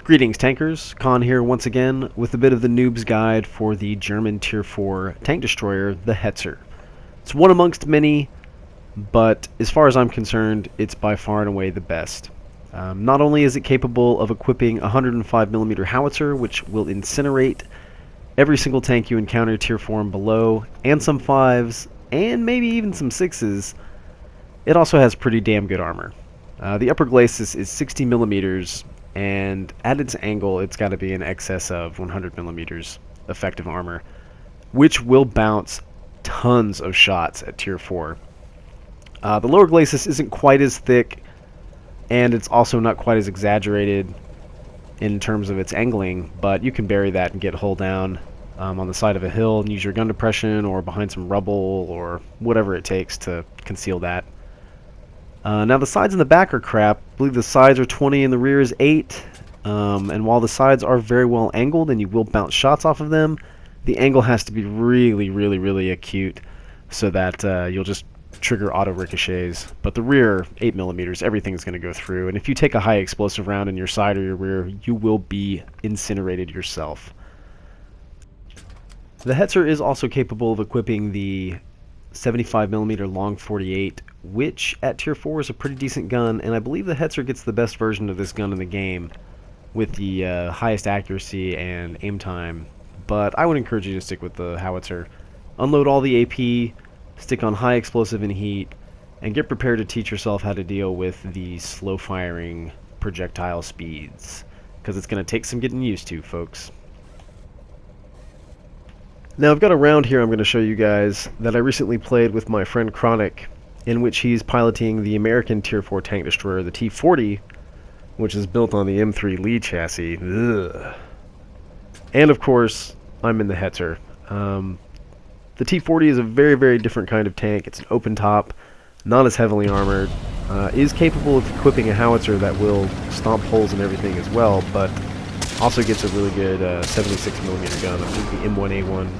Greetings tankers, Khan here once again with a bit of the noob's guide for the German Tier 4 tank destroyer, the Hetzer. It's one amongst many, but as far as I'm concerned, it's by far and away the best. Not only is it capable of equipping a 105mm howitzer, which will incinerate every single tank you encounter Tier 4 and below, and some 5s, and maybe even some 6s, it also has pretty damn good armor. The upper glacis is 60mm, and at its angle it's got to be in excess of 100mm effective armor, which will bounce tons of shots at Tier 4. The lower glacis isn't quite as thick, and it's also not quite as exaggerated in terms of its angling, but you can bury that and get hull down on the side of a hill and use your gun depression or behind some rubble or whatever it takes to conceal that. Now the sides and the back are crap. I believe the sides are 20 and the rear is 8. And while the sides are very well angled and you will bounce shots off of them, the angle has to be really acute so that you'll just trigger auto ricochets. But the rear, 8mm, everything's going to go through. And if you take a high explosive round in your side or your rear, you will be incinerated yourself. The Hetzer is also capable of equipping the 75mm long 48, which at Tier 4 is a pretty decent gun, and I believe the Hetzer gets the best version of this gun in the game with the highest accuracy and aim time, but I would encourage you to stick with the howitzer. Unload all the AP, stick on high explosive and heat, and get prepared to teach yourself how to deal with the slow firing projectile speeds, because it's going to take some getting used to, folks. Now I've got a round here I'm going to show you guys that I recently played with my friend Chron, in which he's piloting the American Tier 4 tank destroyer, the T-40, which is built on the M3 Lee chassis. Ugh. And of course, I'm in the Hetzer. The T-40 is a very different kind of tank. It's an open top, not as heavily armored, is capable of equipping a howitzer that will stomp holes and everything as well, but also gets a really good 76mm gun. I believe the M1A1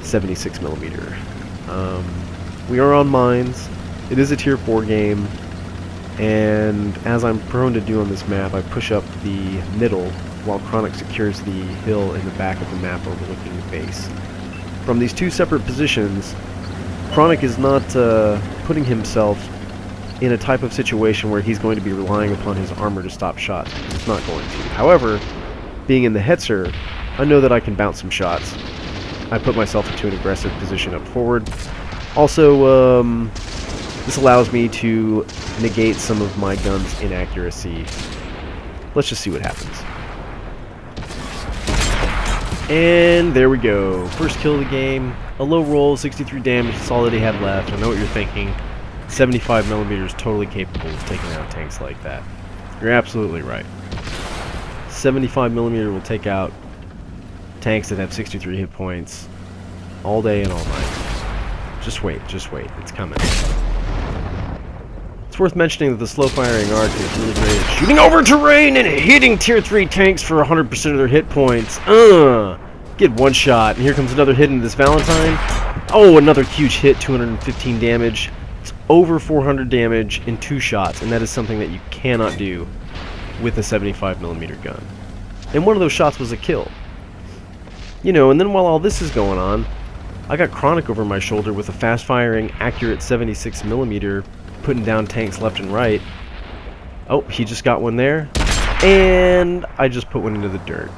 76mm. We are on mines. It is a Tier 4 game, and as I'm prone to do on this map, I push up the middle while Chron secures the hill in the back of the map overlooking the base. From these two separate positions, Chron is not putting himself in a type of situation where he's going to be relying upon his armor to stop shots. It's not going to. However, being in the Hetzer, I know that I can bounce some shots. I put myself into an aggressive position up forward. Also, this allows me to negate some of my gun's inaccuracy. Let's just see what happens. And there we go. First kill of the game. A low roll, 63 damage, that's all that he had left. I know what you're thinking. 75mm is totally capable of taking out tanks like that. You're absolutely right. 75mm will take out tanks that have 63 hit points all day and all night. Just wait, it's coming. It's worth mentioning that the slow firing arc is really great at shooting over terrain and hitting Tier 3 tanks for 100% of their hit points. Get one shot, and here comes another hit into this Valentine. Oh, another huge hit, 215 damage. It's over 400 damage in 2 shots, and that is something that you cannot do with a 75mm gun. And one of those shots was a kill. You know, and then while all this is going on, I got Chron over my shoulder with a fast-firing, accurate 76mm, putting down tanks left and right. Oh, he just got one there. And I just put one into the dirt.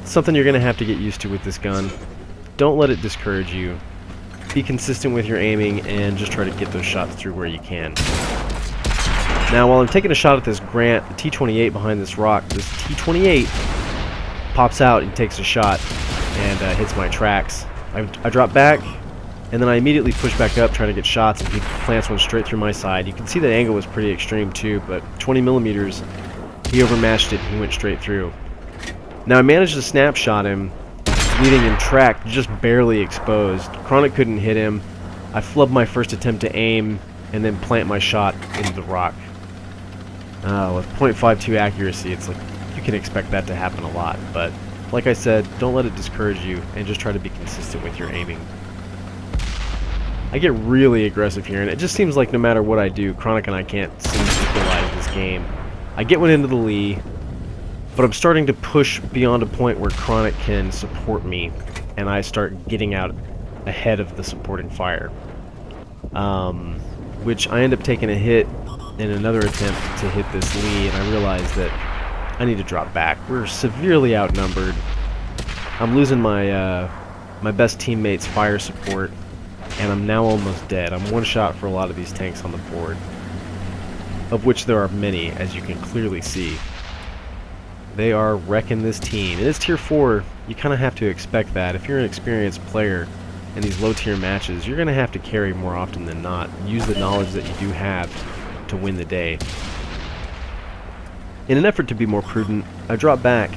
Something you're going to have to get used to with this gun. Don't let it discourage you. Be consistent with your aiming and just try to get those shots through where you can. Now, while I'm taking a shot at this Grant, the T-28 behind this rock, this T-28 pops out and takes a shot and hits my tracks. I drop back, and then I immediately push back up trying to get shots, and he plants one straight through my side. You can see that angle was pretty extreme too, but 20mm, he overmatched it, he went straight through. Now I managed to snapshot him, leaving him tracked, just barely exposed. Chron couldn't hit him. I flubbed my first attempt to aim, and then plant my shot into the rock. With .52 accuracy, it's like, you can expect that to happen a lot, but like I said, don't let it discourage you, and just try to be consistent with your aiming. I get really aggressive here, and it just seems like no matter what I do, Chron and I can't seem to equalize this game. I get one into the Lee, But I'm starting to push beyond a point where Chronic can support me, and I start getting out ahead of the supporting fire. Which I end up taking a hit in another attempt to hit this Lee, and I realize that I need to drop back. We're severely outnumbered. I'm losing my my best teammate's fire support, and I'm now almost dead. I'm one shot for a lot of these tanks on the board, of which there are many, as you can clearly see. They are wrecking this team. And it's tier 4, you kind of have to expect that. If you're an experienced player in these low tier matches, you're going to have to carry more often than not. Use the knowledge that you do have to win the day. In an effort to be more prudent, I drop back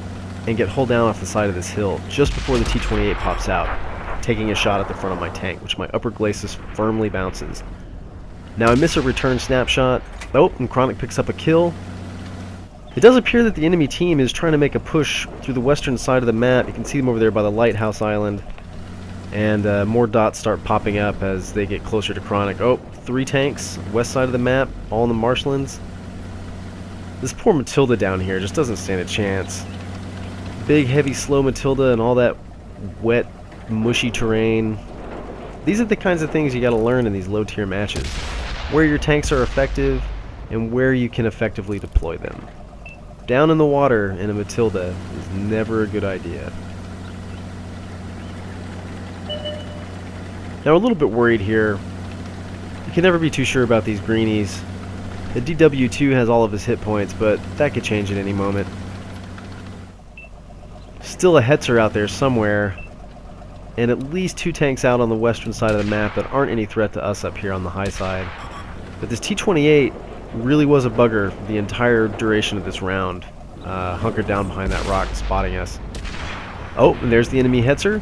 and get hull down off the side of this hill just before the T-28 pops out, taking a shot at the front of my tank, which my upper glacis firmly bounces. Now I miss a return snapshot. Oh, and Chronic picks up a kill. It does appear that the enemy team is trying to make a push through the western side of the map. You can see them over there by the lighthouse island. And more dots start popping up as they get closer to Chronic. Oh, 3 tanks, west side of the map, all in the marshlands. This poor Matilda down here just doesn't stand a chance. Big, heavy, slow Matilda and all that wet, mushy terrain. These are the kinds of things you gotta learn in these low-tier matches. Where your tanks are effective, and where you can effectively deploy them. Down in the water in a Matilda is never a good idea. Now, a little bit worried here. You can never be too sure about these greenies. The DW2 has all of his hit points, but that could change at any moment. Still a Hetzer out there somewhere, and at least 2 tanks out on the western side of the map that aren't any threat to us up here on the high side. But this T-28 really was a bugger the entire duration of this round. Hunkered down behind that rock, spotting us. Oh, and there's the enemy Hetzer.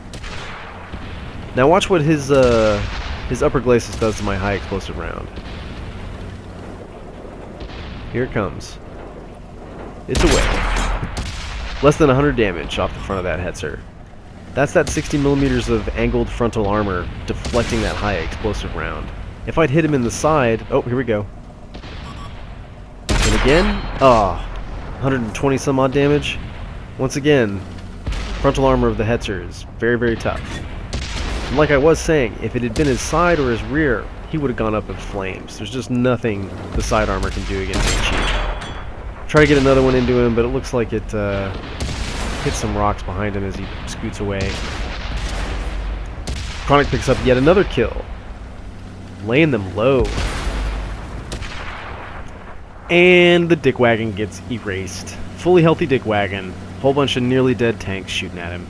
Now watch what his upper glacis does to my high explosive round. Here it comes. It's away. Less than 100 damage off the front of that Hetzer. That's that 60 millimeters of angled frontal armor deflecting that high explosive round. If I'd hit him in the side... Oh, here we go. And again... Ah, 120 some odd damage. Once again, frontal armor of the Hetzer is very, very tough. And like I was saying, if it had been his side or his rear, he would have gone up in flames. There's just nothing the side armor can do against Temujiiin. Try to get another one into him, but it looks like it hits some rocks behind him as he scoots away. Chronic picks up yet another kill, laying them low. And the dick wagon gets erased. Fully healthy dick wagon. Whole bunch of nearly dead tanks shooting at him.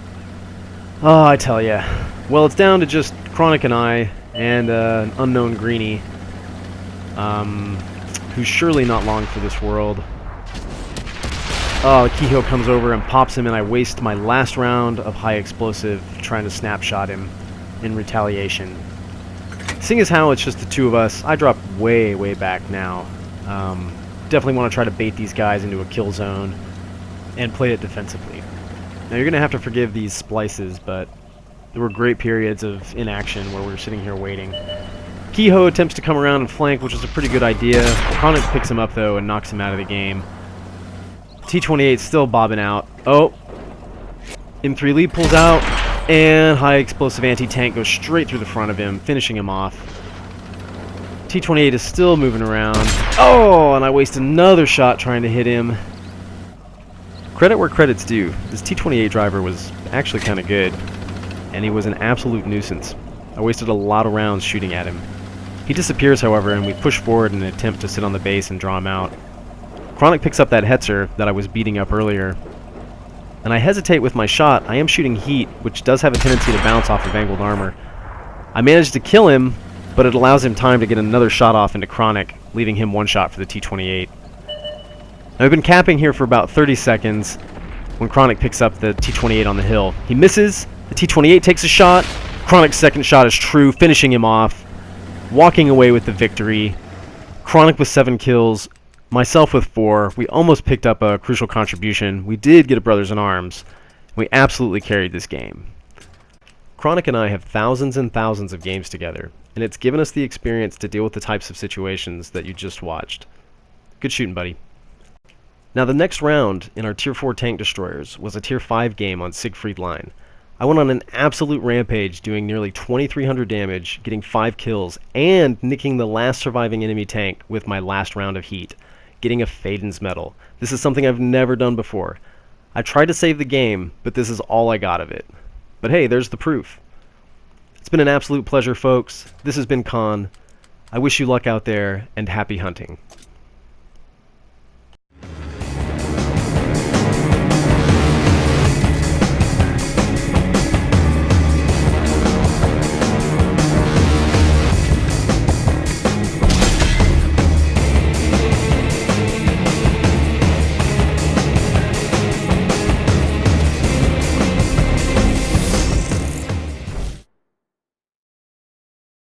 Oh, I tell ya. Well, it's down to just Chronic and I, and an unknown greenie, who's surely not long for this world. Oh, Kehoe comes over and pops him, and I waste my last round of high explosive trying to snapshot him in retaliation. Seeing as how it's just the 2 of us, I drop way, way back now. Definitely want to try to bait these guys into a kill zone and play it defensively. Now, you're going to have to forgive these splices, but there were great periods of inaction where we were sitting here waiting. Kehoe attempts to come around and flank, which is a pretty good idea. Chronic picks him up, though, and knocks him out of the game. T-28 still bobbing out. Oh, M3 Lee pulls out, and high explosive anti-tank goes straight through the front of him, finishing him off. T-28 is still moving around. Oh, and I waste another shot trying to hit him. Credit where credit's due. This T-28 driver was actually kind of good, and he was an absolute nuisance. I wasted a lot of rounds shooting at him. He disappears, however, and we push forward in an attempt to sit on the base and draw him out. Chronic picks up that Hetzer that I was beating up earlier, and I hesitate with my shot. I am shooting heat, which does have a tendency to bounce off of angled armor. I managed to kill him, but it allows him time to get another shot off into Chronic, leaving him 1 shot for the T-28. Now, I've been capping here for about 30 seconds when Chronic picks up the T-28 on the hill. He misses, the T-28 takes a shot, Chronic's second shot is true, finishing him off, walking away with the victory. Chronic with 7 kills, myself with 4. We almost picked up a crucial contribution. We did get a Brothers in Arms. We absolutely carried this game. Chronic and I have thousands and thousands of games together, and it's given us the experience to deal with the types of situations that you just watched. Good shooting, buddy. Now the next round in our Tier 4 tank destroyers was a Tier 5 game on Siegfried Line. I went on an absolute rampage doing nearly 2300 damage, getting 5 kills, and nicking the last surviving enemy tank with my last round of heat, getting a Faden's Medal. This is something I've never done before. I tried to save the game, but this is all I got of it. But hey, there's the proof. It's been an absolute pleasure, folks. This has been Khan. I wish you luck out there, and happy hunting.